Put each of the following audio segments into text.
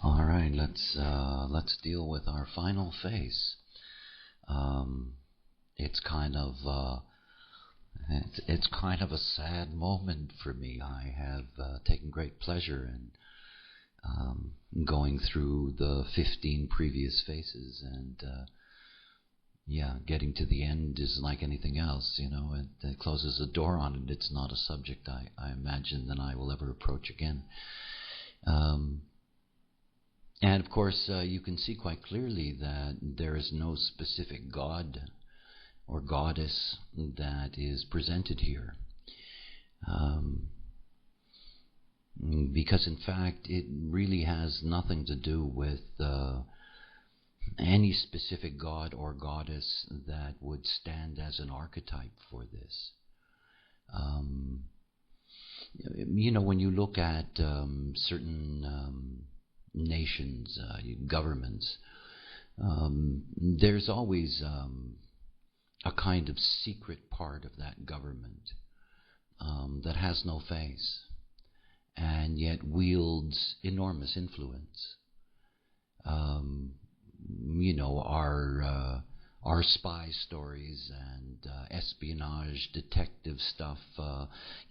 All right, let's deal with our final phase. It's kind of it's kind of a sad moment for me. I have taken great pleasure in going through the 15 previous phases, and getting to the end is like anything else. It closes a door on it. It's not a subject I imagine that I will ever approach again. And of course, you can see quite clearly that there is no specific god or goddess that is presented here. Because in fact, it really has nothing to do with any specific god or goddess that would stand as an archetype for this. When you look at certain nations, governments, there's always a kind of secret part of that government that has no face and yet wields enormous influence. Our spy stories and espionage, detective stuff,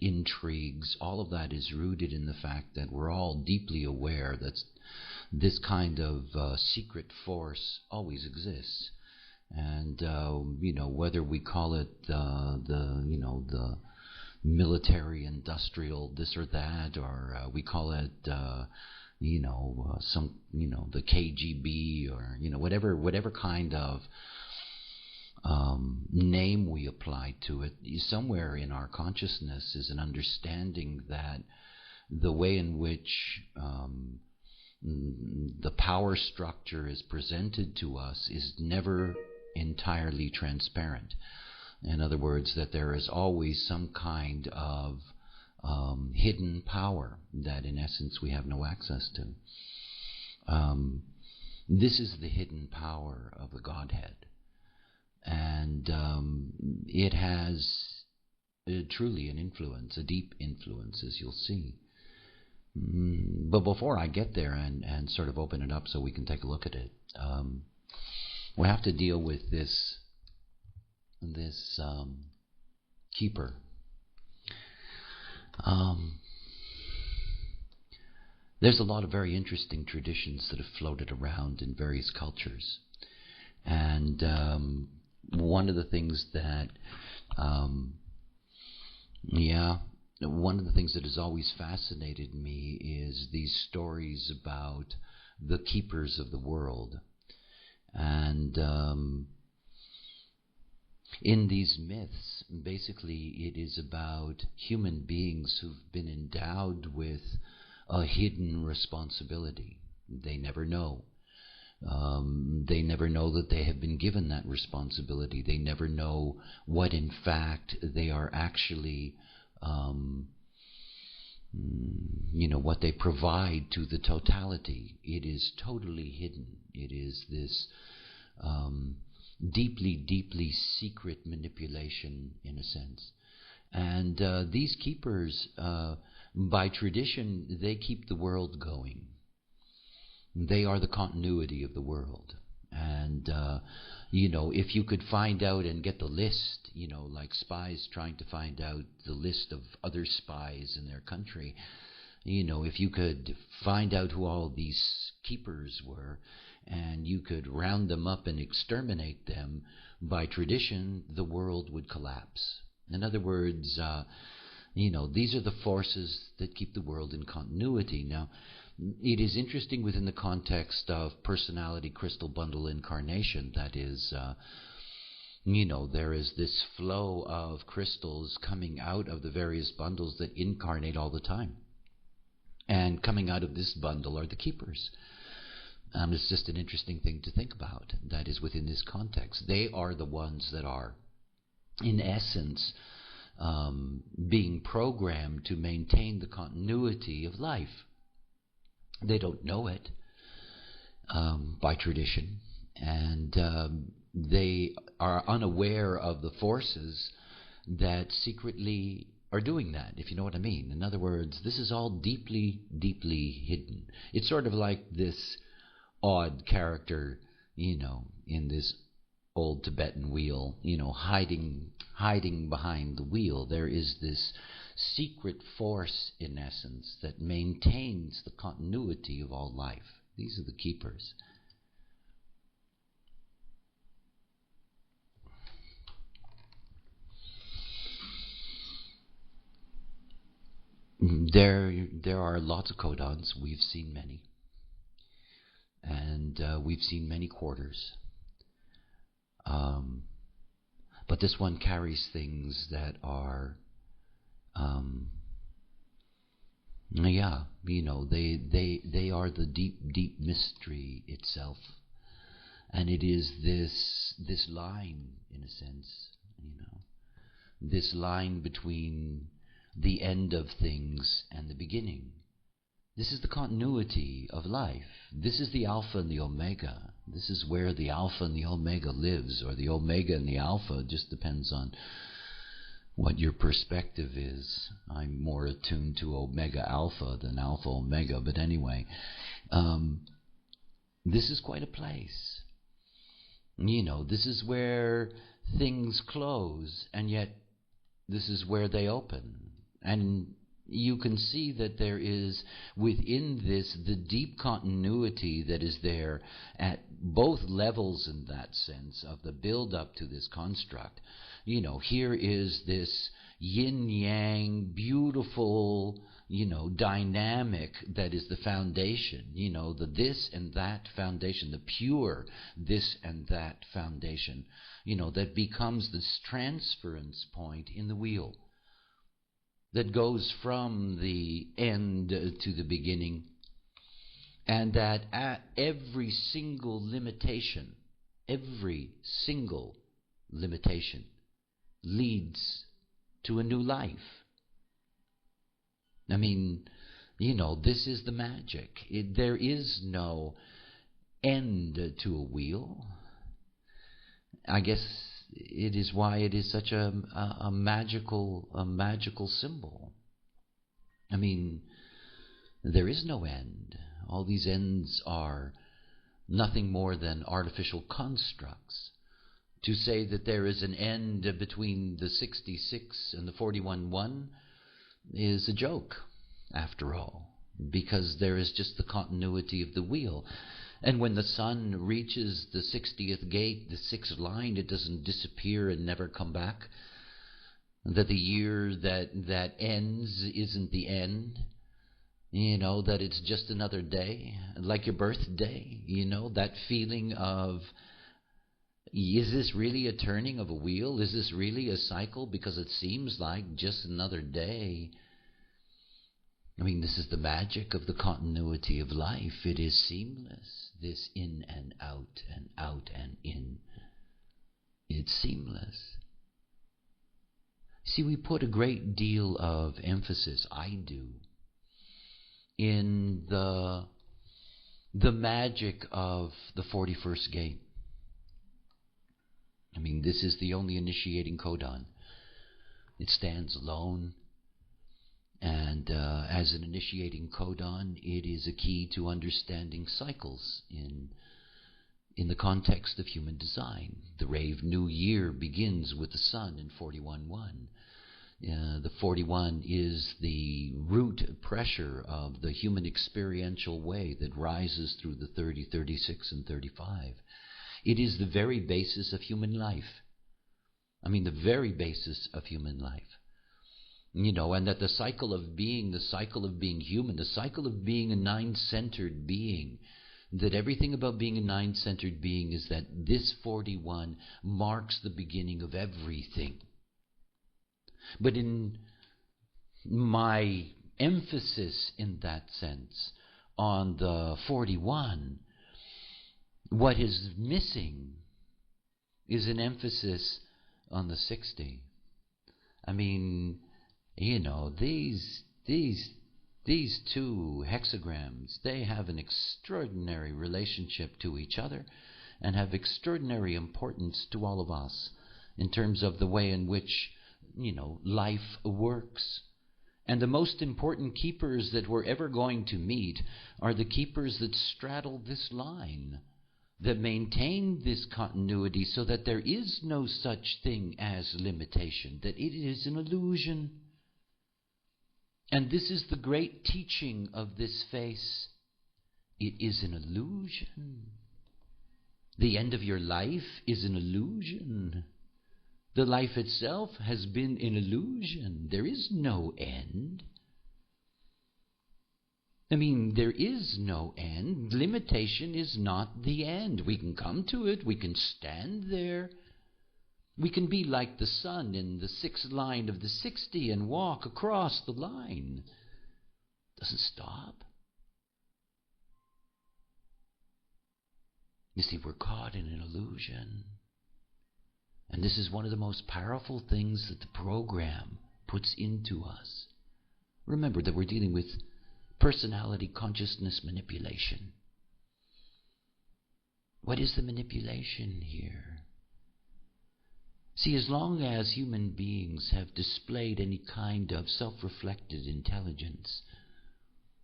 intrigues, all of that is rooted in the fact that we're all deeply aware that this kind of secret force always exists. And, whether we call it the military, industrial, this or that, or we call it the KGB, or whatever kind of name we apply to it, somewhere in our consciousness is an understanding that the way in which the power structure is presented to us is never entirely transparent. In other words, that there is always some kind of hidden power that in essence we have no access to. This is the hidden power of the Godhead. And it has truly an influence, a deep influence, as you'll see. But before I get there and sort of open it up so we can take a look at it, we have to deal with this keeper. There's a lot of very interesting traditions that have floated around in various cultures. And one of the things that has always fascinated me is these stories about the keepers of the world. And in these myths, basically it is about human beings who've been endowed with a hidden responsibility. They never know. They never know that they have been given that responsibility. They never know what in fact they are actually what they provide to the totality. It is totally hidden. It is this deeply, deeply secret manipulation, in a sense. And these keepers, by tradition, they keep the world going. They are the continuity of the world. And, if you could find out and get the list, like spies trying to find out the list of other spies in their country, if you could find out who all these keepers were, and you could round them up and exterminate them, by tradition, the world would collapse. In other words, these are the forces that keep the world in continuity. Now, it is interesting within the context of personality crystal bundle incarnation. That is, there is this flow of crystals coming out of the various bundles that incarnate all the time. And coming out of this bundle are the keepers. It's just an interesting thing to think about. That is within this context. They are the ones that are, in essence, being programmed to maintain the continuity of life. They don't know it by tradition, and they are unaware of the forces that secretly are doing that, if you know what I mean. In other words, this is all deeply, deeply hidden. It's sort of like this odd character, in this old Tibetan wheel, hiding behind the wheel. There is this secret force, in essence, that maintains the continuity of all life. These are the keepers. There are lots of codons. We've seen many. And we've seen many quarters. But this one carries things that are, they are the deep, deep mystery itself. And it is this line, in a sense, this line between the end of things and the beginning. This is the continuity of life. This is the Alpha and the Omega. This is where the Alpha and the Omega lives, or the Omega and the Alpha. It just depends on what your perspective is. I'm more attuned to Omega Alpha than Alpha Omega, but anyway, this is quite a place. This is where things close, and yet this is where they open. And you can see that there is within this the deep continuity that is there at both levels, in that sense of the build up to this construct. Here is this yin-yang, beautiful, dynamic that is the foundation, the this and that foundation, the pure this and that foundation, that becomes this transference point in the wheel that goes from the end to the beginning, and that at every single limitation leads to a new life. I mean, this is the magic. There is no end to a wheel. I guess it is why it is such a magical symbol. I mean, there is no end. All these ends are nothing more than artificial constructs. To say that there is an end between the 66 and the 41-1 is a joke, after all, because there is just the continuity of the wheel. And when the sun reaches the 60th gate, the 6th line, it doesn't disappear and never come back. That the year that ends isn't the end. That it's just another day, like your birthday. That feeling of, is this really a turning of a wheel? Is this really a cycle? Because it seems like just another day. I mean, this is the magic of the continuity of life. It is seamless. This in and out and in. It's seamless. See, we put a great deal of emphasis, I do, in the magic of the 41st gate. I mean, this is the only initiating codon. It stands alone. And as an initiating codon, it is a key to understanding cycles in the context of human design. The rave new year begins with the sun in 41-1. The 41 is the root pressure of the human experiential way that rises through the 30, 36, and 35. It is the very basis of human life. I mean, the very basis of human life. And that the cycle of being human, the cycle of being a nine-centered being, that everything about being a nine-centered being is that this 41 marks the beginning of everything. But in my emphasis in that sense on the 41, what is missing is an emphasis on the 60. I mean, these two hexagrams, they have an extraordinary relationship to each other and have extraordinary importance to all of us in terms of the way in which life works. And the most important keepers that we're ever going to meet are the keepers that straddle this line, that maintain this continuity so that there is no such thing as limitation, that it is an illusion. And this is the great teaching of this face. It is an illusion. The end of your life is an illusion. The life itself has been an illusion. There is no end. There is no end. Limitation is not the end. We can come to it. We can stand there. We can be like the sun in the 6th line of the 60 and walk across the line. Doesn't stop. You see, we're caught in an illusion. And this is one of the most powerful things that the program puts into us. Remember that we're dealing with personality consciousness manipulation. What is the manipulation here? See, as long as human beings have displayed any kind of self-reflected intelligence,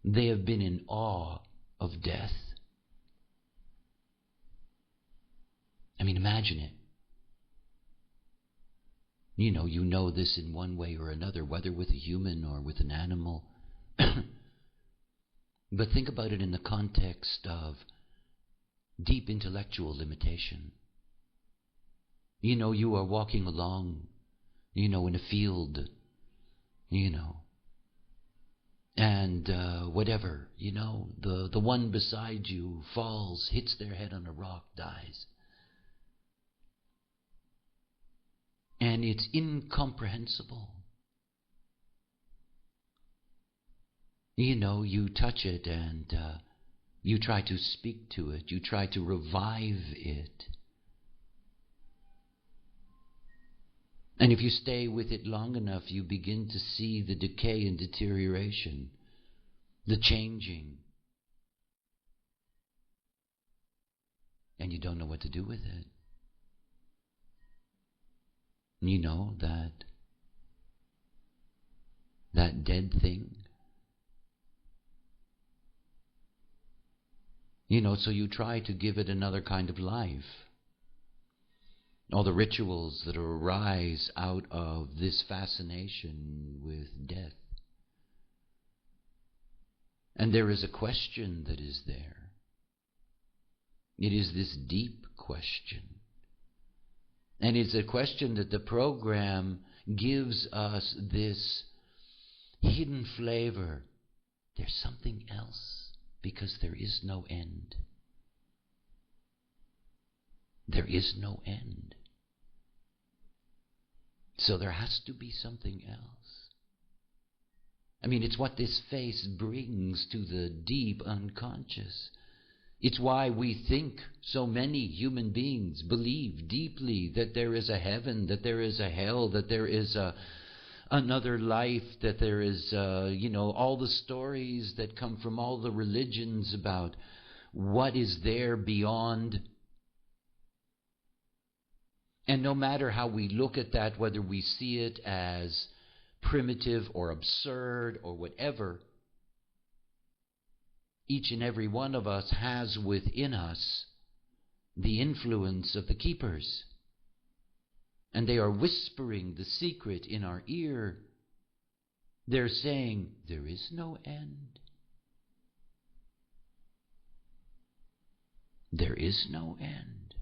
they have been in awe of death. Imagine it. You know this in one way or another, whether with a human or with an animal. But think about it in the context of deep intellectual limitation. You are walking along, in a field, and whatever, the one beside you falls, hits their head on a rock, dies. And it's incomprehensible. You touch it and you try to speak to it. You try to revive it. And if you stay with it long enough, you begin to see the decay and deterioration, the changing. And you don't know what to do with it. That dead thing. So you try to give it another kind of life. All the rituals that arise out of this fascination with death. And there is a question that is there. It is this deep question. And it's a question that the program gives us this hidden flavor. There's something else, because there is no end. There is no end. So there has to be something else. It's what this face brings to the deep unconscious. It's why we think so many human beings believe deeply that there is a heaven, that there is a hell, that there is another life, that there is, all the stories that come from all the religions about what is there beyond. And no matter how we look at that, whether we see it as primitive or absurd or whatever, each and every one of us has within us the influence of the keepers. And they are whispering the secret in our ear. They're saying, there is no end. There is no end.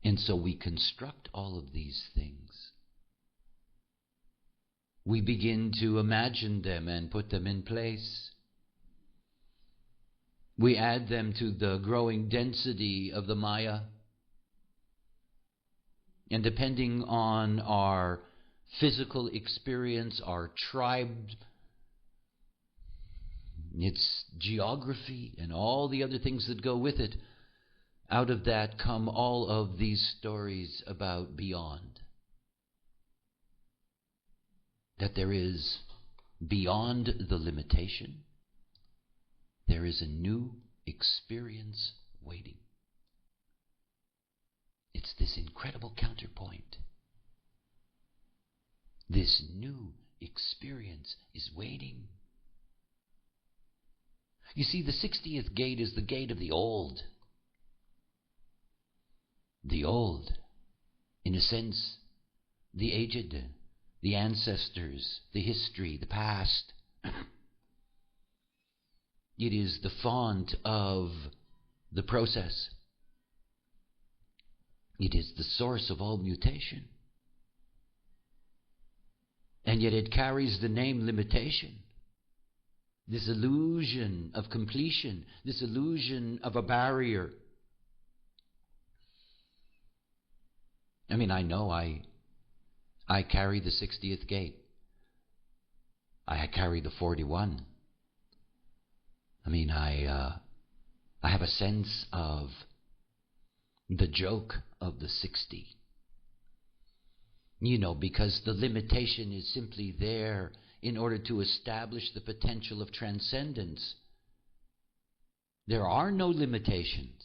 And so we construct all of these things. We begin to imagine them and put them in place. We add them to the growing density of the Maya. And depending on our physical experience, our tribe, its geography, and all the other things that go with it, out of that come all of these stories about beyond. That there is, beyond the limitation, there is a new experience waiting. It's this incredible counterpoint. This new experience is waiting. You see, the 60th gate is the gate of the old. The old, in a sense, the aged, the ancestors, the history, the past. It is the font of the process. It is the source of all mutation. And yet it carries the name limitation. This illusion of completion, this illusion of a barrier. I mean, I know I carry the 60th gate. I carry the 41. I mean, I have a sense of the joke of the 60. You know, because the limitation is simply there in order to establish the potential of transcendence. There are no limitations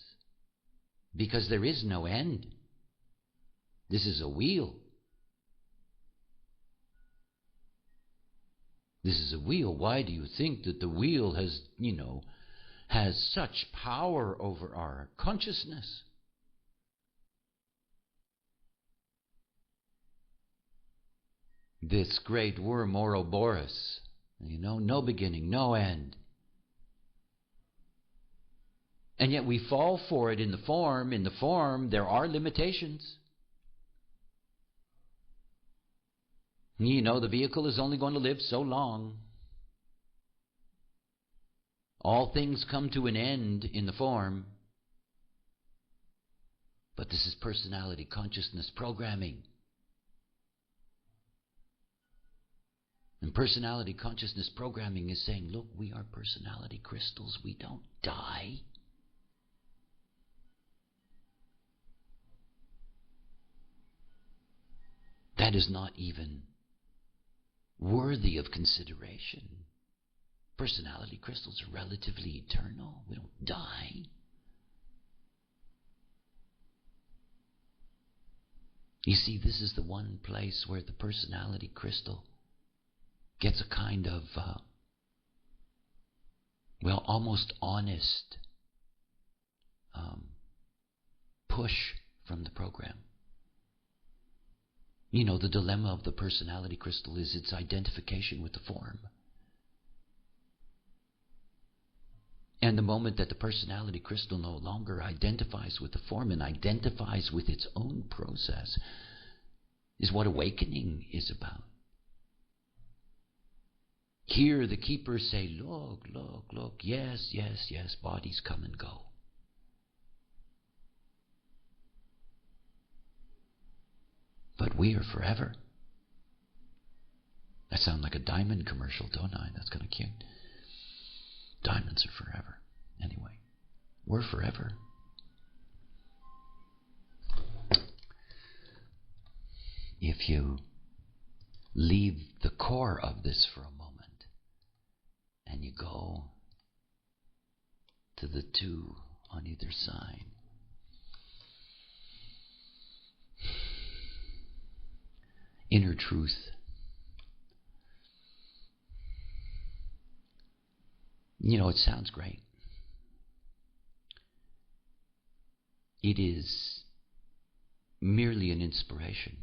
because there is no end. This is a wheel. This is a wheel. Why do you think that the wheel has such power over our consciousness? This great worm Ouroboros, no beginning, no end. And yet we fall for it in the form. In the form, there are limitations. The vehicle is only going to live so long. All things come to an end in the form. But this is personality consciousness programming. And personality consciousness programming is saying, look, we are personality crystals. We don't die. That is not even worthy of consideration. Personality crystals are relatively eternal. We don't die. You see, this is the one place where the personality crystal gets a kind of, almost honest push from the program. The dilemma of the personality crystal is its identification with the form. And the moment that the personality crystal no longer identifies with the form and identifies with its own process is what awakening is about. Here the keepers say, look, yes, bodies come and go. But we are forever. I sound like a diamond commercial, don't I? That's kind of cute. Diamonds are forever. Anyway, we're forever. If you leave the core of this for a moment, and you go to the two on either side. Inner truth. It sounds great. It is merely an inspiration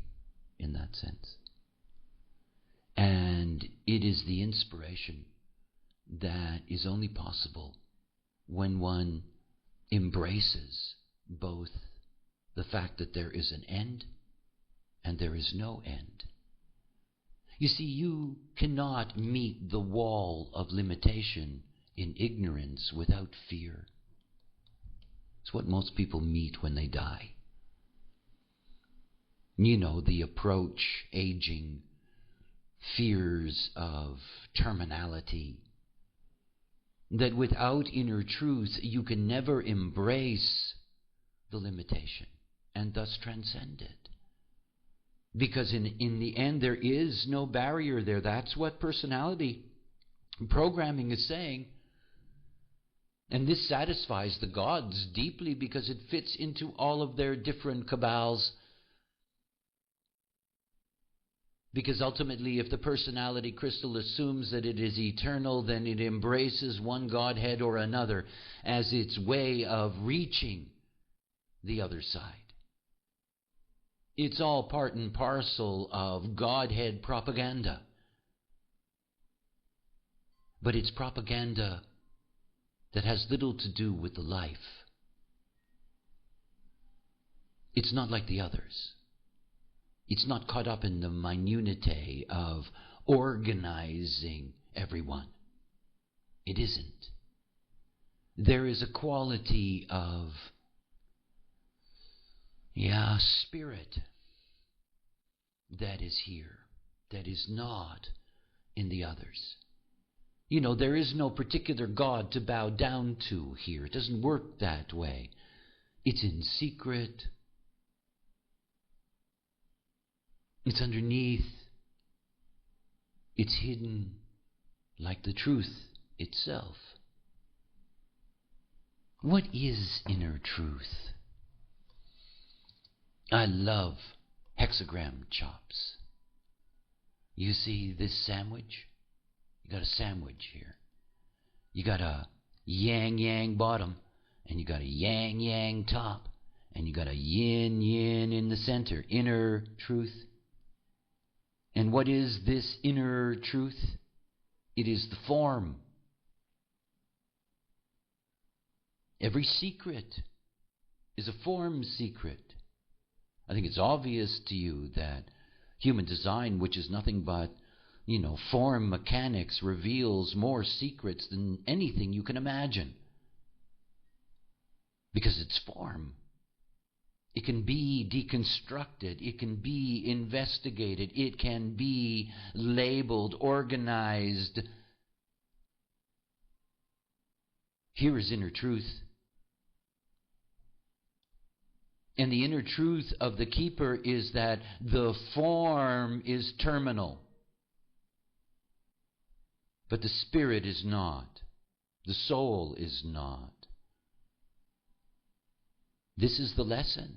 in that sense. And it is the inspiration that is only possible when one embraces both the fact that there is an end and there is no end. You see, you cannot meet the wall of limitation in ignorance without fear. It's what most people meet when they die. The approach, aging, fears of terminality, that without inner truth you can never embrace the limitation and thus transcend it. Because in the end there is no barrier there. That's what personality programming is saying. And this satisfies the gods deeply because it fits into all of their different cabals. Because ultimately, if the personality crystal assumes that it is eternal, then it embraces one Godhead or another as its way of reaching the other side. It's all part and parcel of Godhead propaganda. But it's propaganda that has little to do with the life. It's not like the others. It's not caught up in the minutiae of organizing everyone. It isn't. There is a quality of, spirit that is here, that is not in the others. There is no particular God to bow down to here. It doesn't work that way. It's in secret. It's underneath. It's hidden like the truth itself. What is inner truth? I love hexagram chops. You see this sandwich? You got a sandwich here. You got a yang-yang bottom, and you got a yang-yang top, and you got a yin-yin in the center. Inner truth. And what is this inner truth? It is the form. Every secret is a form secret. I think it's obvious to you that human design, which is nothing but, form mechanics, reveals more secrets than anything you can imagine. Because it's form. It can be deconstructed. It can be investigated. It can be labeled, organized. Here is inner truth. And the inner truth of the keeper is that the form is terminal. But the spirit is not. The soul is not. This is the lesson.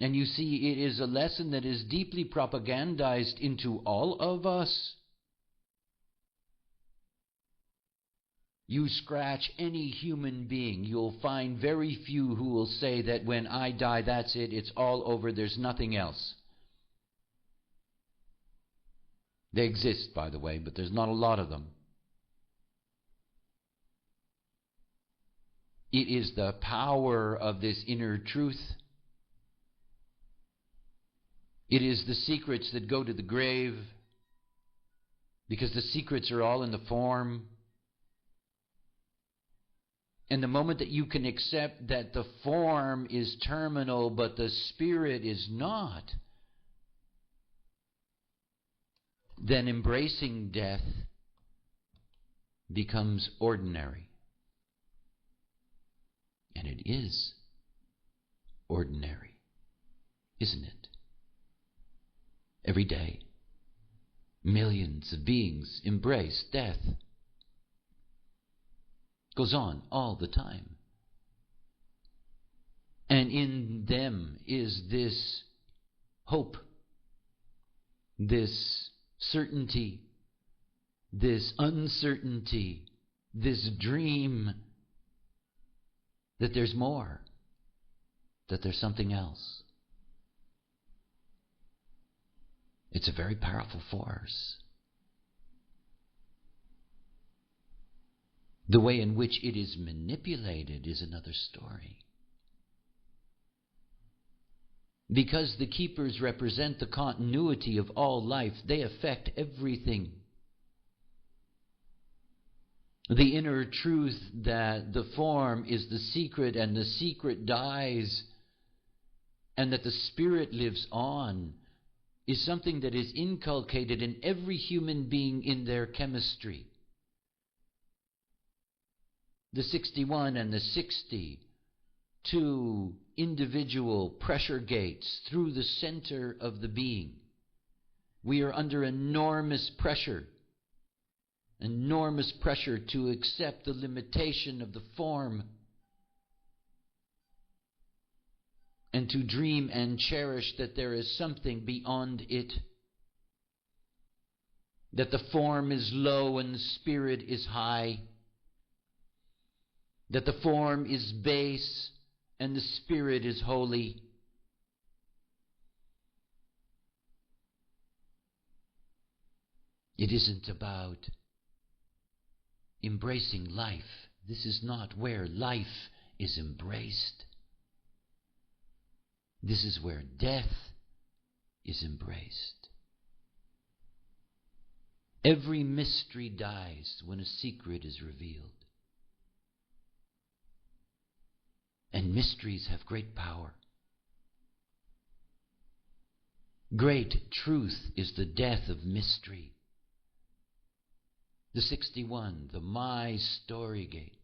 And you see, it is a lesson that is deeply propagandized into all of us. You scratch any human being, you'll find very few who will say that when I die, that's it, it's all over, there's nothing else. They exist, by the way, but there's not a lot of them. It is the power of this inner truth. It is the secrets that go to the grave, because the secrets are all in the form. And the moment that you can accept that the form is terminal, but the spirit is not, then embracing death becomes ordinary. And it is ordinary, isn't it? Every day, millions of beings embrace death. Goes on all the time. And in them is this hope, this certainty, this uncertainty, this dream that there's more, that there's something else. It's a very powerful force. The way in which it is manipulated is another story. Because the keepers represent the continuity of all life, they affect everything. The inner truth that the form is the secret and the secret dies and that the spirit lives on is something that is inculcated in every human being in their chemistry. The 61 and the 60, two individual pressure gates through the center of the being. We are under enormous pressure to accept the limitation of the form. and to dream and cherish that there is something beyond it, that the form is low and the spirit is high, that the form is base and the spirit is holy. It isn't about embracing life. This is not where life is embraced. This is where death is embraced. Every mystery dies when a secret is revealed. And mysteries have great power. Great truth is the death of mystery. The 61, the My Story Gate.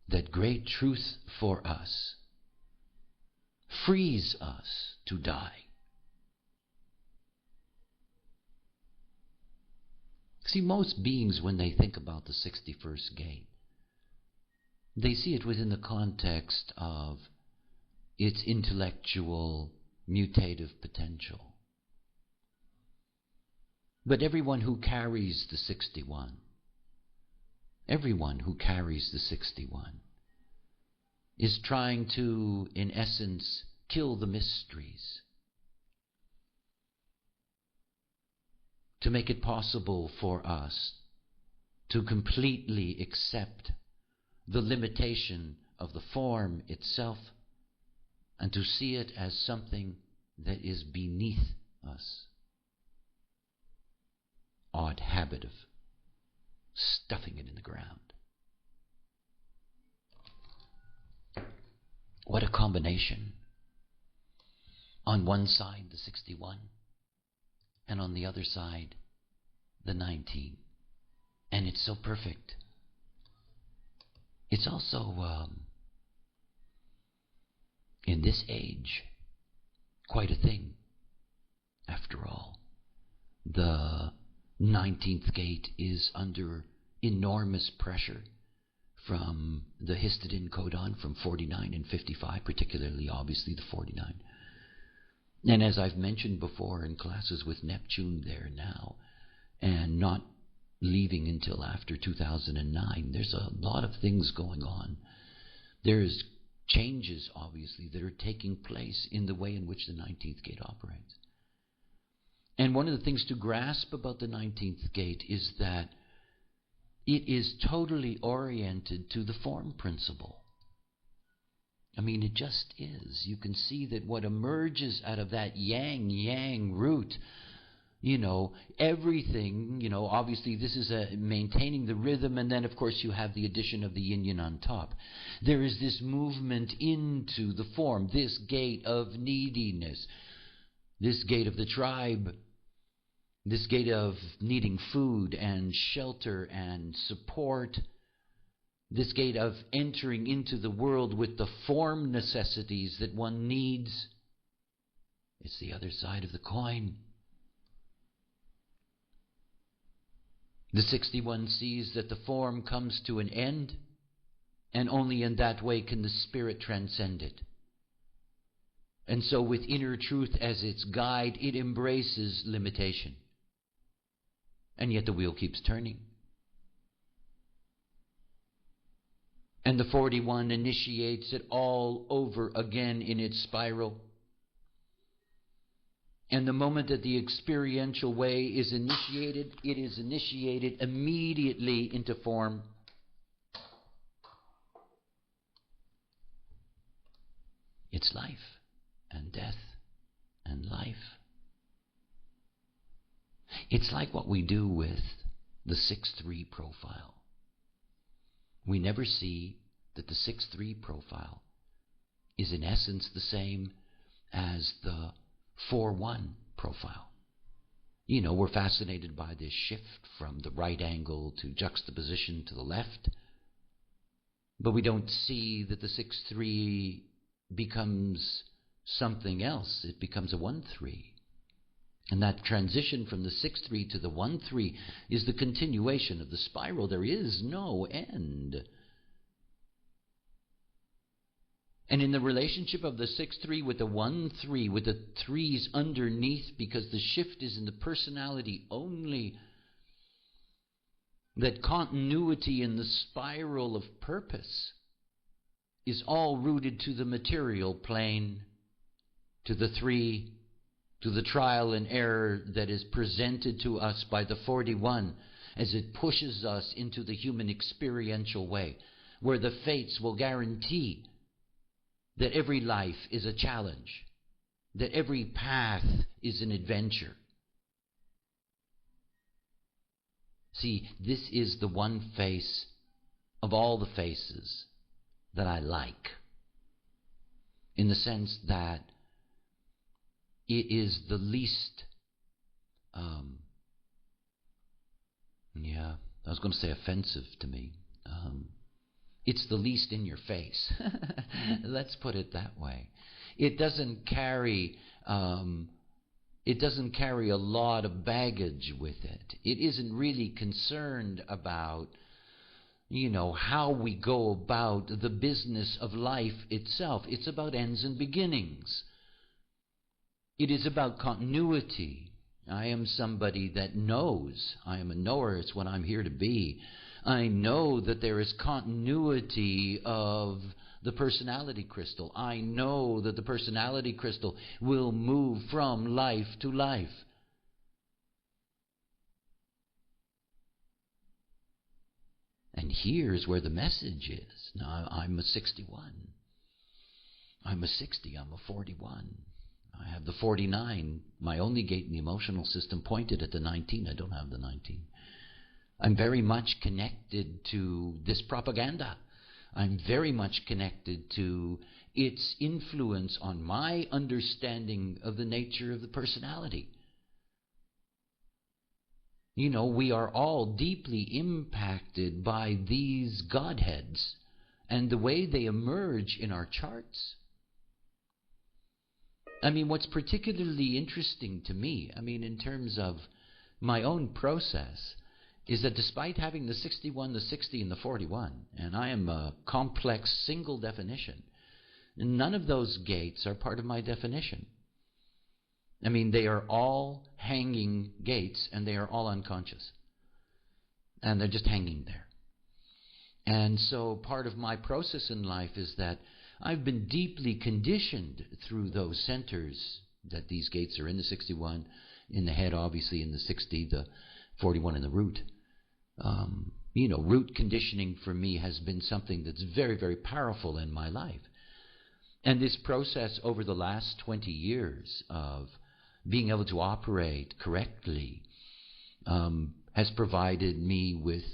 That great truth for us frees us to die. See, most beings, when they think about the 61st gate, they see it within the context of its intellectual, mutative potential. But everyone who carries the 61, is trying to, in essence, kill the mysteries, to make it possible for us to completely accept the limitation of the form itself and to see it as something that is beneath us. Odd habit of stuffing it in the ground. What a combination. On one side, the 61, and on the other side, the 19. And it's so perfect. It's also, in this age, quite a thing, after all. The 19th gate is under enormous pressure from the histidine codon from 49 and 55, particularly, obviously, the 49. And as I've mentioned before in classes with Neptune there now, and not leaving until after 2009, there's a lot of things going on. There's changes, obviously, that are taking place in the way in which the 19th gate operates. And one of the things to grasp about the 19th gate is that it is totally oriented to the form principle. I mean, it just is. You can see that what emerges out of that yang root, everything, obviously this is maintaining the rhythm, and then of course you have the addition of the yin-yang on top. There is this movement into the form, this gate of neediness, this gate of the tribe, this gate of needing food and shelter and support, this gate of entering into the world with the form necessities that one needs. It's the other side of the coin. The 61 sees that the form comes to an end, and only in that way can the spirit transcend it. And so with inner truth as its guide, it embraces limitation. And yet the wheel keeps turning. And the 41 initiates it all over again in its spiral. And the moment that the experiential way is initiated, it is initiated immediately into form. It's life and death and life. It's like what we do with the 6-3 profile. We never see that the 6-3 profile is in essence the same as the 4-1 profile. We're fascinated by this shift from the right angle to juxtaposition to the left, but we don't see that the 6-3 becomes something else. It becomes a 1-3. And that transition from the 6-3 to the 1-3 is the continuation of the spiral. There is no end. And in the relationship of the 6-3 with the 1-3, with the threes underneath, because the shift is in the personality only, that continuity in the spiral of purpose is all rooted to the material plane, to the 3, to the trial and error that is presented to us by the 41 as it pushes us into the human experiential way, where the fates will guarantee that every life is a challenge, that every path is an adventure. See, this is the one face of all the faces that I like, in the sense that it is the least, I was going to say offensive to me. It's the least in your face. Let's put it that way. It doesn't carry a lot of baggage with it. It isn't really concerned about, how we go about the business of life itself. It's about ends and beginnings. It is about continuity. I am somebody that knows. I am a knower. It's what I'm here to be. I know that there is continuity of the personality crystal. I know that the personality crystal will move from life to life. And here's where the message is. Now, I'm a 61. I'm a 60. I'm a 41. I have the 49. My only gate in the emotional system pointed at the 19. I don't have the 19. I'm very much connected to this propaganda. I'm very much connected to its influence on my understanding of the nature of the personality. We are all deeply impacted by these Godheads and the way they emerge in our charts. What's particularly interesting to me, in terms of my own process, is that despite having the 61, the 60, and the 41, and I am a complex single definition, none of those gates are part of my definition. They are all hanging gates, and they are all unconscious. And they're just hanging there. And so part of my process in life is that I've been deeply conditioned through those centers, that these gates are in the 61, in the head, obviously, in the 60, the 41 in the root. Root conditioning for me has been something that's very, very powerful in my life. And this process over the last 20 years of being able to operate correctly has provided me with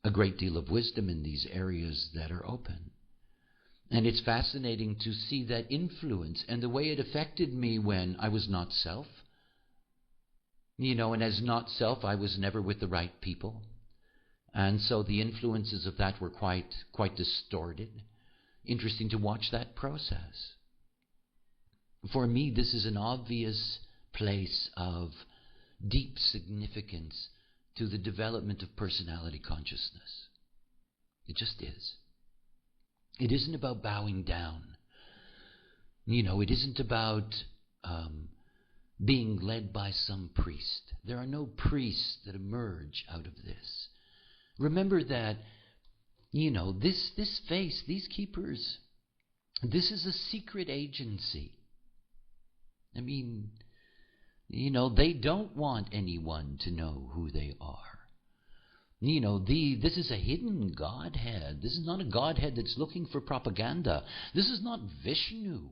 a great deal of wisdom in these areas that are open. And it's fascinating to see that influence and the way it affected me when I was not self. And as not self, I was never with the right people. And so the influences of that were quite distorted. Interesting to watch that process. For me, this is an obvious place of deep significance to the development of personality consciousness. It just is. It isn't about bowing down. It isn't about being led by some priest. There are no priests that emerge out of this. Remember that, this face, these keepers, this is a secret agency. They don't want anyone to know who they are. This is a hidden Godhead. This is not a Godhead that's looking for propaganda. This is not Vishnu,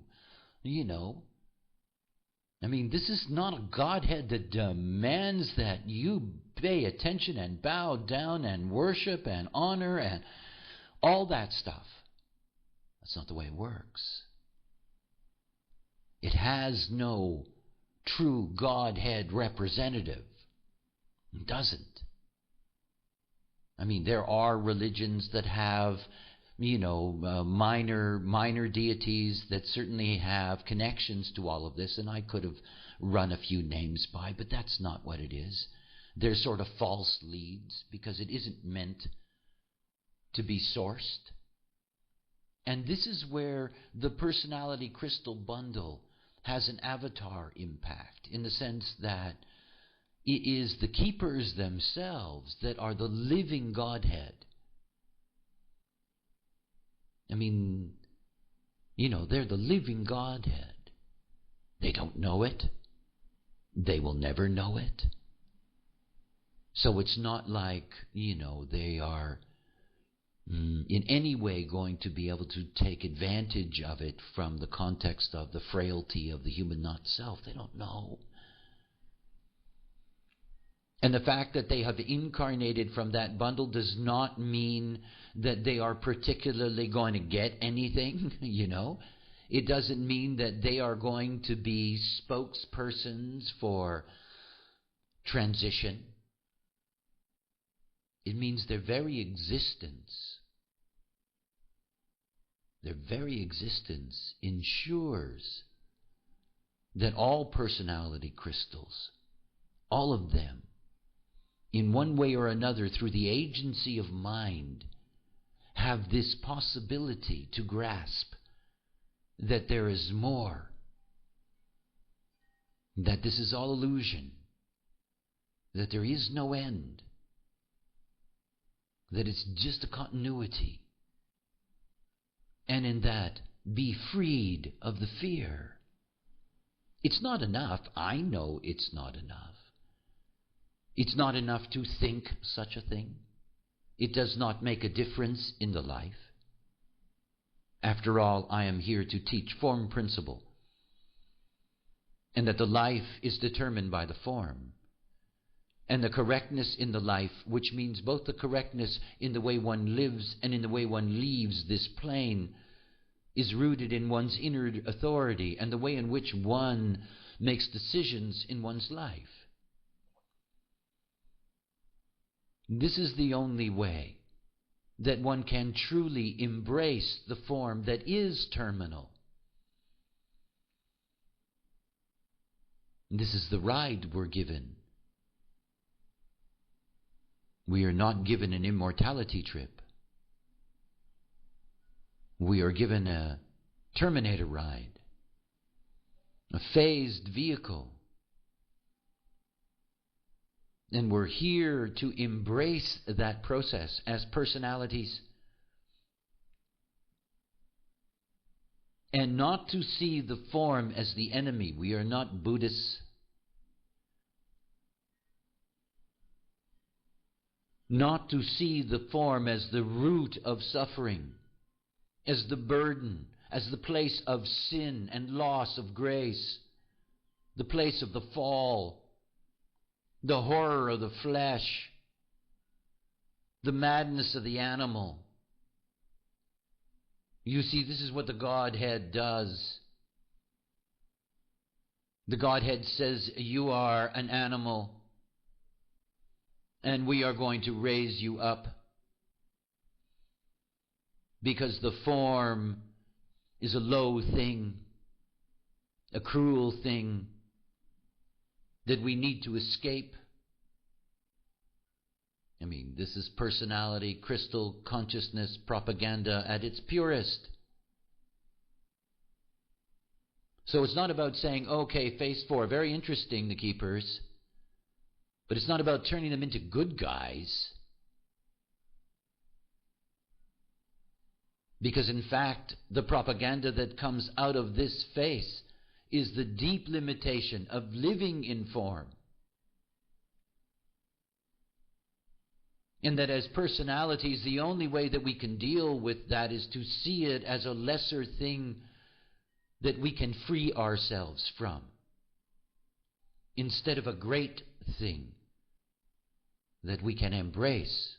this is not a Godhead that demands that you pay attention and bow down and worship and honor and all that stuff. That's not the way it works. It has no true Godhead representative. It doesn't. There are religions that have, minor deities that certainly have connections to all of this, and I could have run a few names by, but that's not what it is. They're sort of false leads because it isn't meant to be sourced. And this is where the personality crystal bundle has an avatar impact, in the sense that it is the keepers themselves that are the living Godhead. I mean, they're the living Godhead. They don't know it. They will never know it. So it's not like, they are in any way going to be able to take advantage of it from the context of the frailty of the human not self. They don't know. And the fact that they have incarnated from that bundle does not mean that they are particularly going to get anything, It doesn't mean that they are going to be spokespersons for transition. It means their very existence ensures that all personality crystals, all of them, in one way or another, through the agency of mind, have this possibility to grasp that there is more, that this is all illusion, that there is no end, that it's just a continuity, and in that be freed of the fear. It's not enough. I know it's not enough. It's not enough to think such a thing. It does not make a difference in the life. After all, I am here to teach form principle, and that the life is determined by the form. And the correctness in the life, which means both the correctness in the way one lives and in the way one leaves this plane, is rooted in one's inner authority and the way in which one makes decisions in one's life. This is the only way that one can truly embrace the form that is terminal. This is the ride we're given. We are not given an immortality trip. We are given a Terminator ride, a phased vehicle. And we're here to embrace that process as personalities, and not to see the form as the enemy. We are not Buddhists. Not to see the form as the root of suffering, as the burden, as the place of sin and loss of grace, the place of the fall, the horror of the flesh, the madness of the animal. You see, this is what the Godhead does. The Godhead says, you are an animal, and we are going to raise you up, because the form is a low thing, a cruel thing that we need to escape. I mean, this is personality, crystal consciousness propaganda at its purest. So it's not about saying, okay, phase 4, very interesting, the keepers, but it's not about turning them into good guys. Because in fact, the propaganda that comes out of this phase is the deep limitation of living in form. And that as personalities, the only way that we can deal with that is to see it as a lesser thing that we can free ourselves from, instead of a great thing that we can embrace.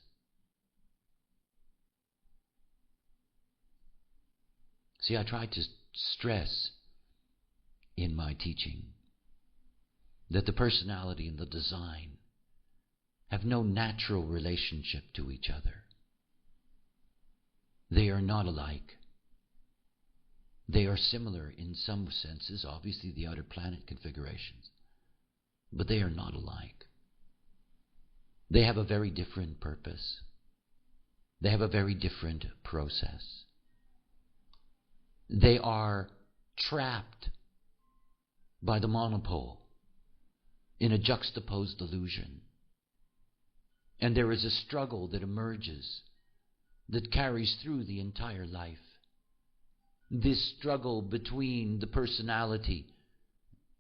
See, I try to stress in my teaching that the personality and the design have no natural relationship to each other. They are not alike. They are similar in some senses, obviously the outer planet configurations, but they are not alike. They have a very different purpose. They have a very different process. They are trapped by the monopole in a juxtaposed illusion. And there is a struggle that emerges, that carries through the entire life. This struggle between the personality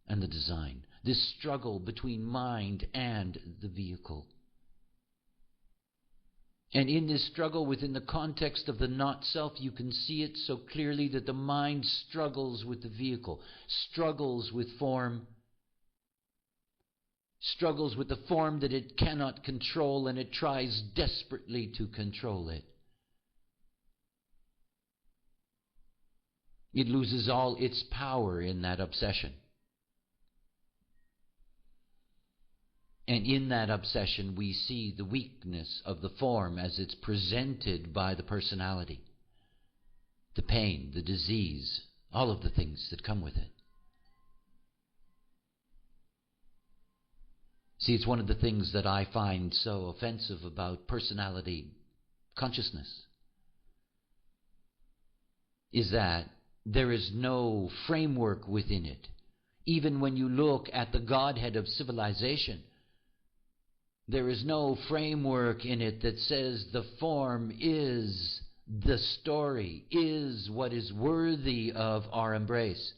and the design. This struggle between mind and the vehicle. And in this struggle within the context of the not-self, you can see it so clearly that the mind struggles with the vehicle, struggles with form, struggles with the form that it cannot control, and it tries desperately to control it. It loses all its power in that obsession. And in that obsession, we see the weakness of the form as it's presented by the personality. The pain, the disease, all of the things that come with it. See, it's one of the things that I find so offensive about personality consciousness, is that there is no framework within it. Even when you look at the Godhead of civilization, there is no framework in it that says the form is the story, is what is worthy of our embrace.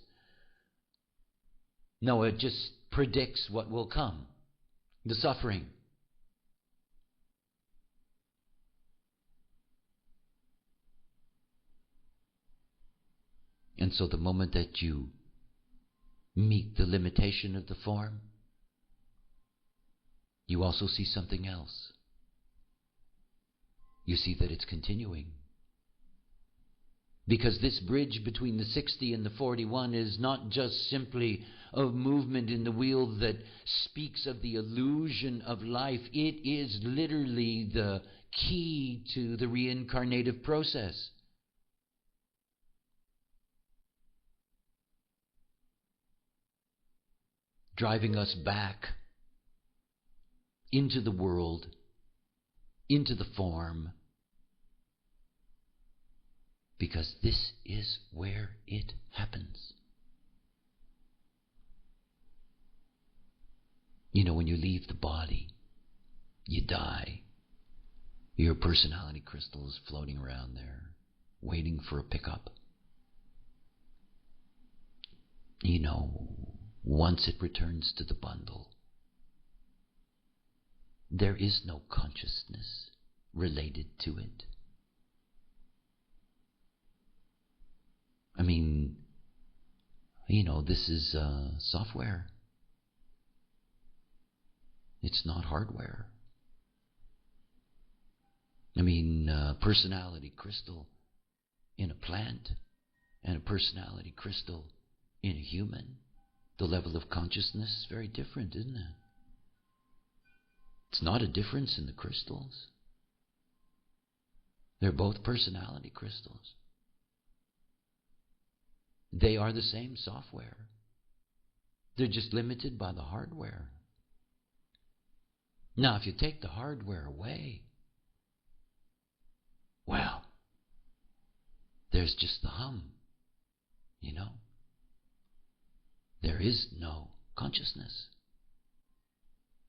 No, it just predicts what will come, the suffering. And so the moment that you meet the limitation of the form, you also see something else. You see that it's continuing. Because this bridge between the 60 and the 41 is not just simply a movement in the wheel that speaks of the illusion of life. It is literally the key to the reincarnative process. Driving us back into the world, into the form, because this is where it happens. You know, when you leave the body, you die. Your personality crystal is floating around there, waiting for a pickup. You know, once it returns to the bundle, there is no consciousness related to it. I mean, you know, this is software. It's not hardware. I mean, personality crystal in a plant and a personality crystal in a human. The level of consciousness is very different, isn't it? It's not a difference in the crystals. They're both personality crystals. They are the same software. They're just limited by the hardware. Now, if you take the hardware away, well, there's just the hum, you know. There is no consciousness.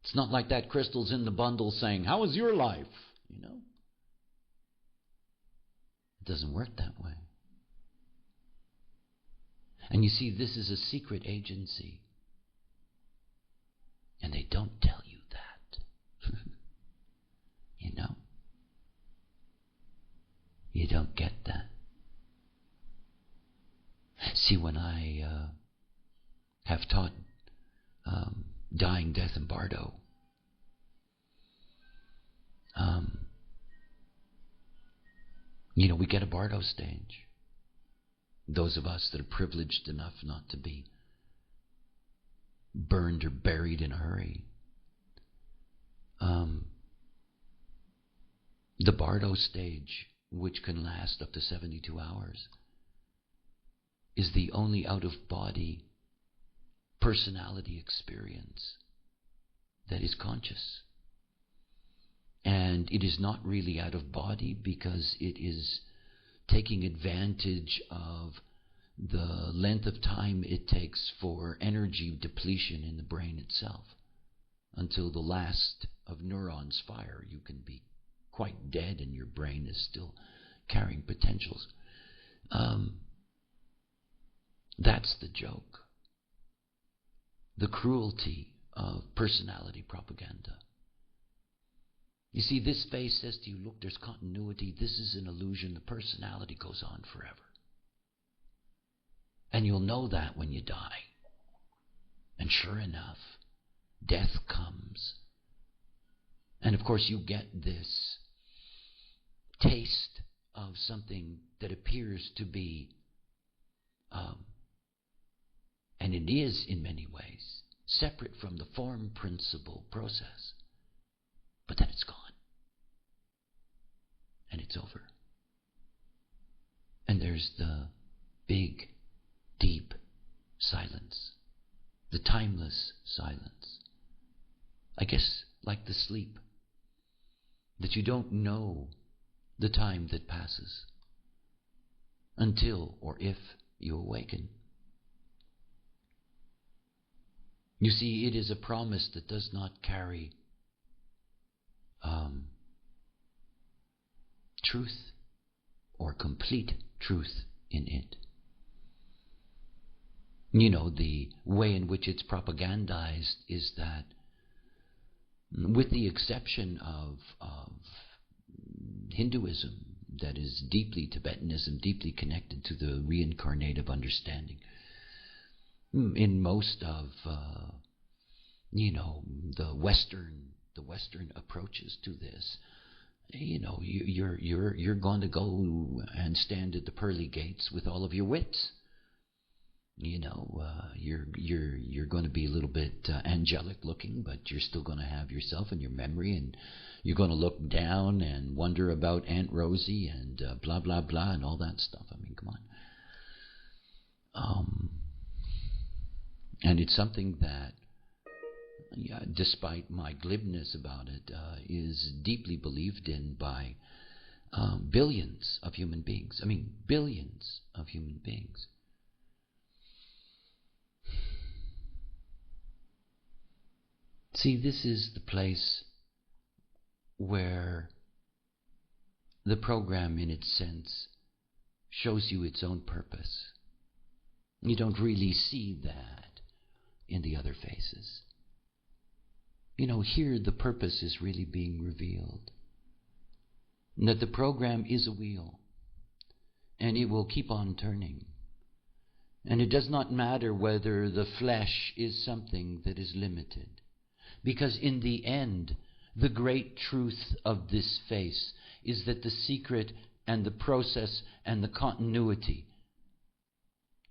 It's not like that crystal's in the bundle saying, "How was your life?" You know? It doesn't work that way. And you see, this is a secret agency. And they don't tell you that. You know? You don't get that. See, when I have taught Dying, Death, and Bardo, you know, we get a Bardo stage. Those of us that are privileged enough not to be burned or buried in a hurry. The Bardo stage, which can last up to 72 hours, is the only out-of-body personality experience that is conscious. And it is not really out of body because it is taking advantage of the length of time it takes for energy depletion in the brain itself. Until the last of neurons fire, you can be quite dead and your brain is still carrying potentials. That's the joke. The cruelty of personality propaganda. You see, this face says to you, look, there's continuity. This is an illusion. The personality goes on forever. And you'll know that when you die. And sure enough, death comes. And of course you get this taste of something that appears to be, and it is in many ways, separate from the form principle process. But then it's gone. And it's over. And there's the big, deep silence. The timeless silence. I guess like the sleep. That you don't know the time that passes. Until or if you awaken. You see, it is a promise that does not carry truth or complete truth in it. You know, the way in which it's propagandized is that, with the exception of Hinduism, that is deeply Tibetanism, deeply connected to the reincarnative understanding, in most of the Western approaches to this, you're going to go and stand at the pearly gates with all of your wits. You're going to be a little bit angelic looking, but you're still going to have yourself and your memory, and you're going to look down and wonder about Aunt Rosie and blah blah blah and all that stuff. I mean, come on. And it's something that, despite my glibness about it, is deeply believed in by billions of human beings. I mean, billions of human beings. See, this is the place where the program, in its sense, shows you its own purpose. You don't really see that in the other faces. Here the purpose is really being revealed. And that the program is a wheel. And it will keep on turning. And it does not matter whether the flesh is something that is limited. Because in the end, the great truth of this face is that the secret and the process and the continuity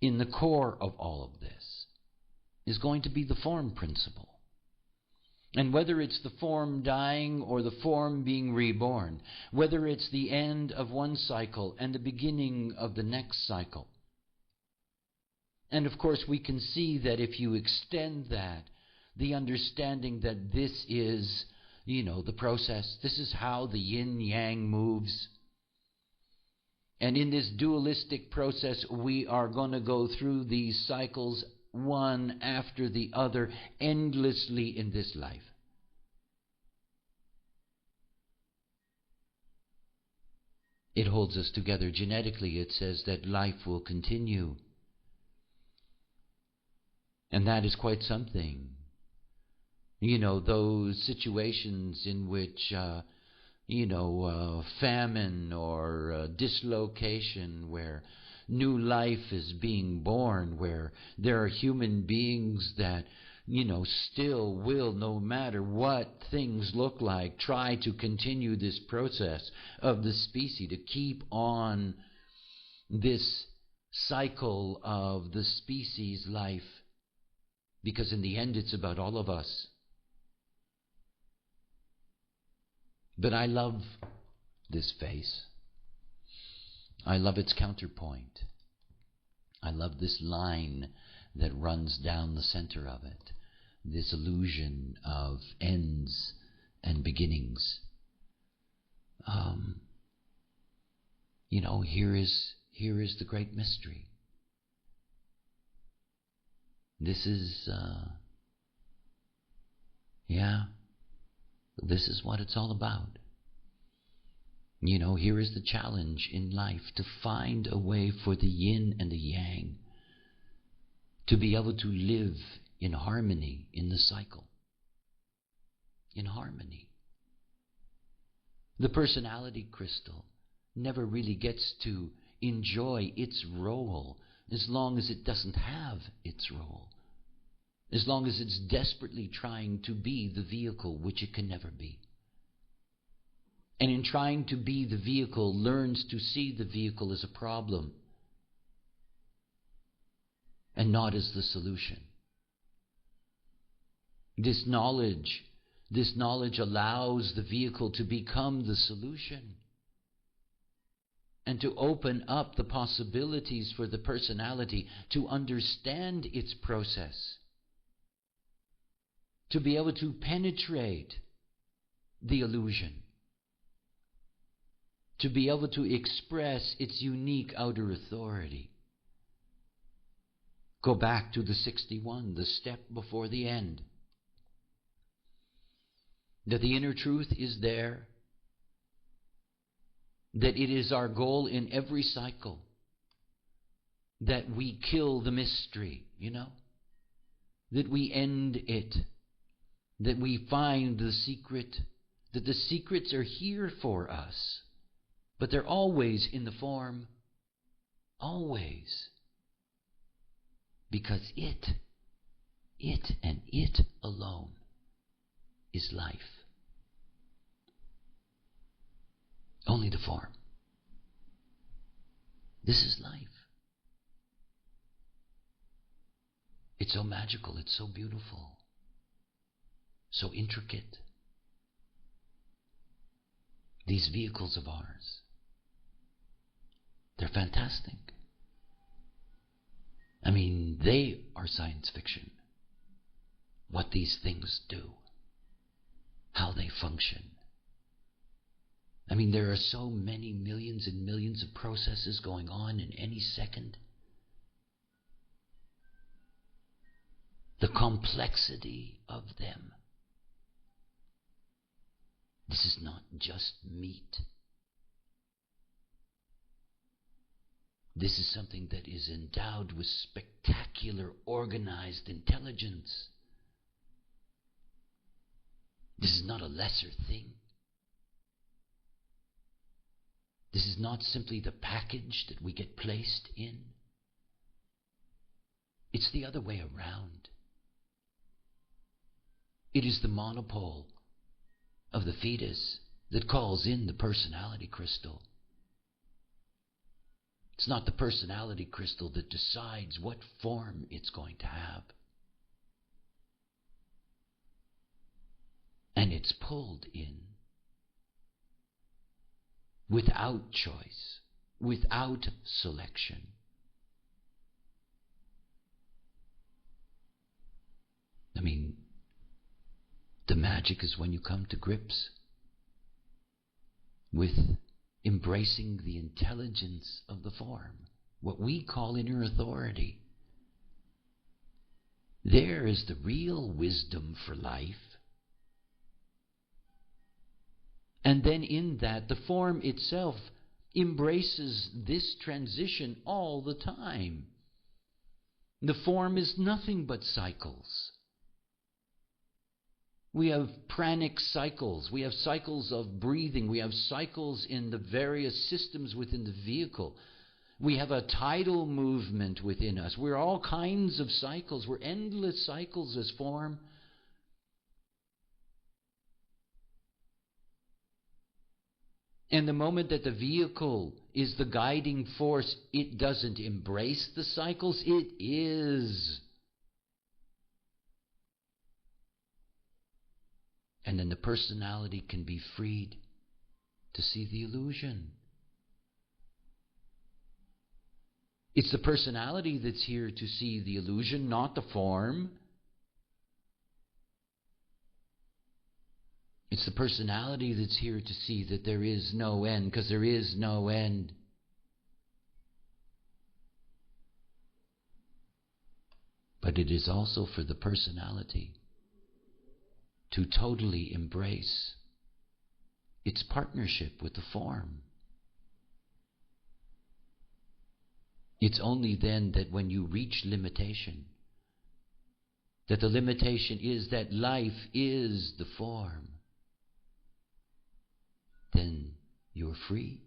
in the core of all of this is going to be the form principle. And whether it's the form dying or the form being reborn, whether it's the end of one cycle and the beginning of the next cycle. And of course we can see that if you extend that, the understanding that this is, the process, this is how the yin-yang moves. And in this dualistic process, we are going to go through these cycles one after the other, endlessly in this life. It holds us together genetically. It says that life will continue. And that is quite something. Those situations in which, famine or dislocation, where new life is being born, where there are human beings that, still will, no matter what things look like, try to continue this process of the species, to keep on this cycle of the species life, because in the end it's about all of us. But I love this face. I love its counterpoint. I love this line that runs down the center of it. This illusion of ends and beginnings. Here is the great mystery. This is, this is what it's all about. You know, here is the challenge in life, to find a way for the yin and the yang to be able to live in harmony in the cycle. In harmony. The personality crystal never really gets to enjoy its role as long as it doesn't have its role. As long as it's desperately trying to be the vehicle, which it can never be. And in trying to be the vehicle, learns to see the vehicle as a problem and not as the solution. This knowledge allows the vehicle to become the solution and to open up the possibilities for the personality to understand its process, to be able to penetrate the illusion, to be able to express its unique outer authority. Go back to the 61, the step before the end. That the inner truth is there, that it is our goal in every cycle that we kill the mystery, that we end it, that we find the secret, that the secrets are here for us, but they're always in the form, always, because it and it alone is life. Only the form. This is life. It's so magical, it's so beautiful, so intricate. These vehicles of ours, they're fantastic. I mean, they are science fiction. What these things do, how they function. I mean, there are so many millions and millions of processes going on in any second. The complexity of them. This is not just meat. This is something that is endowed with spectacular, organized intelligence. This is not a lesser thing. This is not simply the package that we get placed in. It's the other way around. It is the monopole of the fetus that calls in the personality crystal. It's not the personality crystal that decides what form it's going to have. And it's pulled in without choice, without selection. I mean, the magic is when you come to grips with embracing the intelligence of the form, what we call inner authority. There is the real wisdom for life. And then in that, the form itself embraces this transition all the time. The form is nothing but cycles. We have pranic cycles. We have cycles of breathing. We have cycles in the various systems within the vehicle. We have a tidal movement within us. We're all kinds of cycles. We're endless cycles as form. And the moment that the vehicle is the guiding force, it doesn't embrace the cycles. It is. And then the personality can be freed to see the illusion. It's the personality that's here to see the illusion, not the form. It's the personality that's here to see that there is no end, because there is no end. But But it is also for the personality to totally embrace its partnership with the form. It's only then that when you reach limitation, that the limitation is that life is the form, then you're free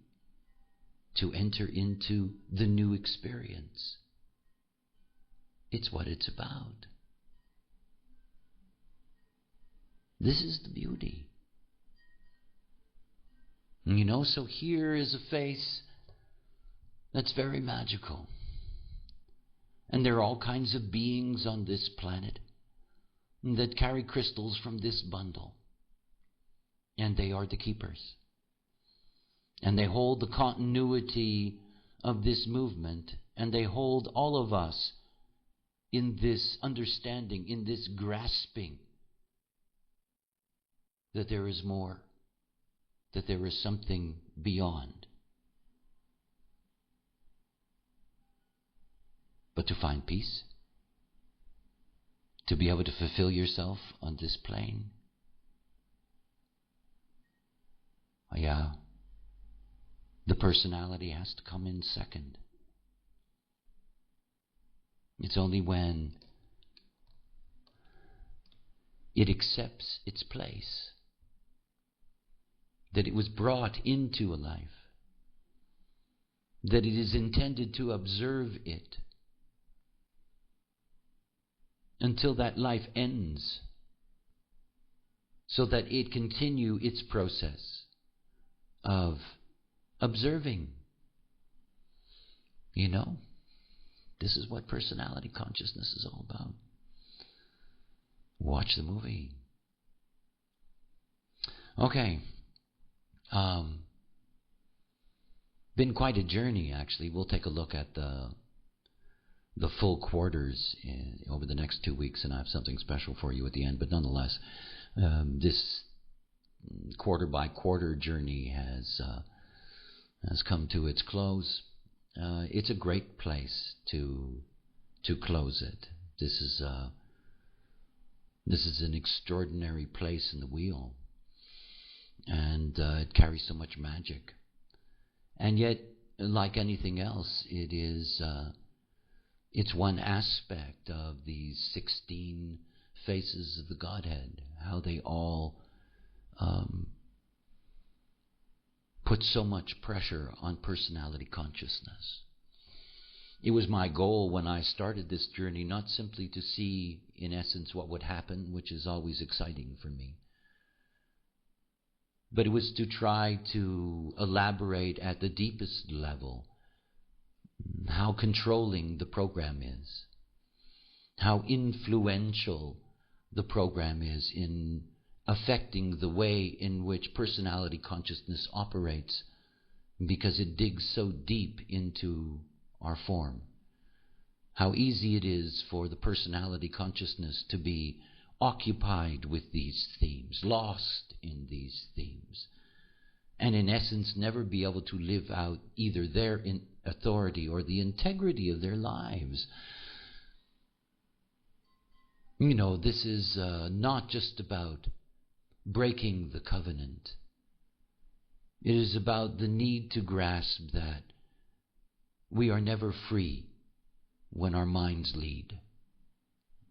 to enter into the new experience. It's what it's about. This is the beauty. So here is a face that's very magical. And there are all kinds of beings on this planet that carry crystals from this bundle. And they are the keepers. And they hold the continuity of this movement. And they hold all of us in this understanding, in this grasping that there is more, that there is something beyond. But to find peace, to be able to fulfill yourself on this plane, the personality has to come in second. It's only when it accepts its place, that it was brought into a life, that it is intended to observe it until that life ends, so that it continue its process of observing. This is what personality consciousness is all about. Watch the movie. Okay. Been quite a journey, actually. We'll take a look at the full quarters over the next 2 weeks, and I have something special for you at the end. But nonetheless, this quarter by quarter journey has come to its close. It's a great place to close it. This is an extraordinary place in the wheel, and it carries so much magic. And yet, like anything else, it's one aspect of these 16 faces of the Godhead, how they all put so much pressure on personality consciousness. It was my goal when I started this journey not simply to see, in essence, what would happen, which is always exciting for me, but it was to try to elaborate at the deepest level how controlling the program is, how influential the program is in affecting the way in which personality consciousness operates, because it digs so deep into our form. How easy it is for the personality consciousness to be occupied with these themes, lost in these themes, and in essence never be able to live out either their authority or the integrity of their lives. This is not just about breaking the covenant. It is about the need to grasp that we are never free when our minds lead.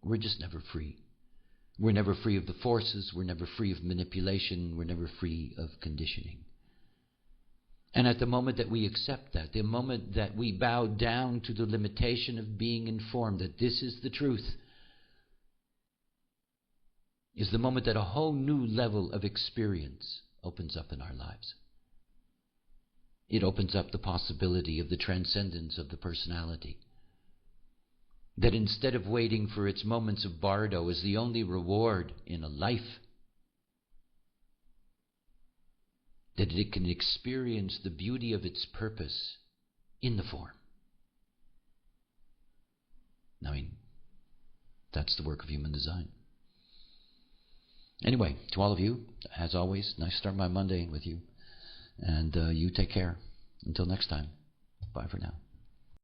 We're just never free. We're never free of the forces. We're never free of manipulation. We're never free of conditioning. And at the moment that we accept that, the moment that we bow down to the limitation of being informed that this is the truth, is the moment that a whole new level of experience opens up in our lives. It opens up the possibility of the transcendence of the personality. That instead of waiting for its moments of bardo as the only reward in a life, that it can experience the beauty of its purpose in the form. That's the work of human design. Anyway, to all of you, as always, nice to start my Monday with you. And you take care. Until next time, bye for now.